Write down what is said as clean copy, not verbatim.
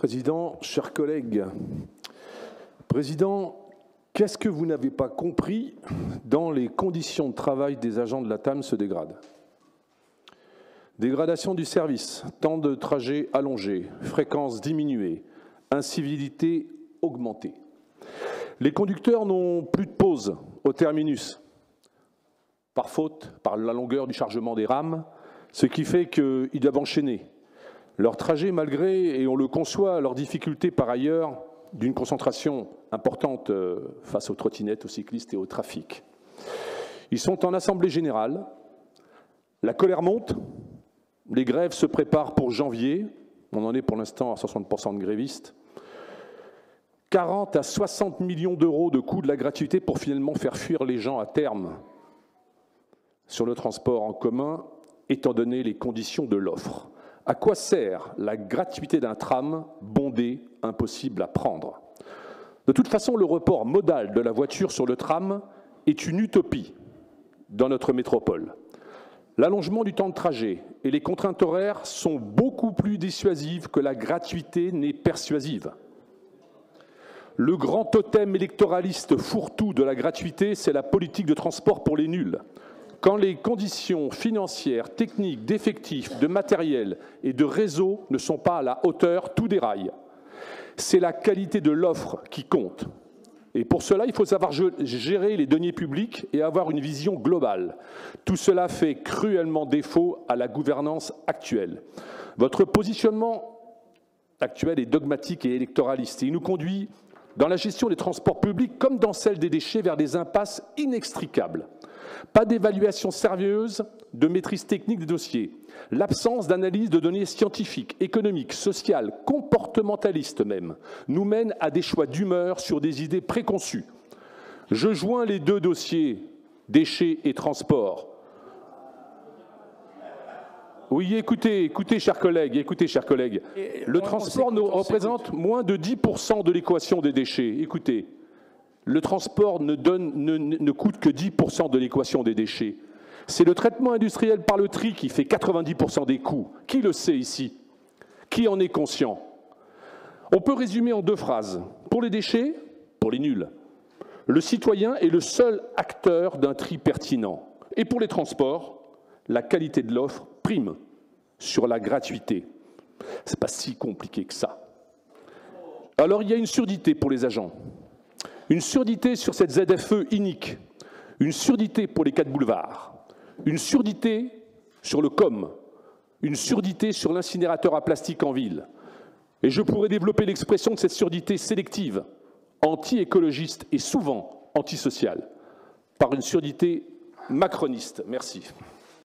Président, chers collègues, Président, qu'est-ce que vous n'avez pas compris dans les conditions de travail des agents de la TAM se dégradent? Dégradation du service, temps de trajet allongé, fréquence diminuée, incivilité augmentée. Les conducteurs n'ont plus de pause au terminus, par faute, par la longueur du chargement des rames, ce qui fait qu'ils doivent enchaîner leur trajet malgré, et on le conçoit, leurs difficultés par ailleurs d'une concentration importante face aux trottinettes, aux cyclistes et au trafic. Ils sont en assemblée générale, la colère monte, les grèves se préparent pour janvier, on en est pour l'instant à 60% de grévistes, 40 à 60 millions d'euros de coût de la gratuité pour finalement faire fuir les gens à terme sur le transport en commun, étant donné les conditions de l'offre. À quoi sert la gratuité d'un tram bondé, impossible à prendre? De toute façon, le report modal de la voiture sur le tram est une utopie dans notre métropole. L'allongement du temps de trajet et les contraintes horaires sont beaucoup plus dissuasives que la gratuité n'est persuasive. Le grand totem électoraliste fourre-tout de la gratuité, c'est la politique de transport pour les nuls. Quand les conditions financières, techniques, d'effectifs, de matériel et de réseau ne sont pas à la hauteur, tout déraille. C'est la qualité de l'offre qui compte. Et pour cela, il faut savoir gérer les deniers publics et avoir une vision globale. Tout cela fait cruellement défaut à la gouvernance actuelle. Votre positionnement actuel est dogmatique et électoraliste. Et il nous conduit, dans la gestion des transports publics comme dans celle des déchets, vers des impasses inextricables. Pas d'évaluation sérieuse de maîtrise technique des dossiers. L'absence d'analyse de données scientifiques, économiques, sociales, comportementalistes même, nous mène à des choix d'humeur sur des idées préconçues. Je joins les deux dossiers, déchets et transport. Oui, écoutez, chers collègues, le transport nous représente moins de 10% de l'équation des déchets. Écoutez. Le transport ne coûte que 10% de l'équation des déchets. C'est le traitement industriel par le tri qui fait 90% des coûts. Qui le sait ici? Qui en est conscient? On peut résumer en deux phrases. Pour les déchets, pour les nuls, le citoyen est le seul acteur d'un tri pertinent. Et pour les transports, la qualité de l'offre prime sur la gratuité. C'est pas si compliqué que ça. Alors il y a une surdité pour les agents. Une surdité sur cette ZFE inique, une surdité pour les 4 boulevards, une surdité sur le COM, une surdité sur l'incinérateur à plastique en ville. Et je pourrais développer l'expression de cette surdité sélective, anti-écologiste et souvent antisociale, par une surdité macroniste. Merci.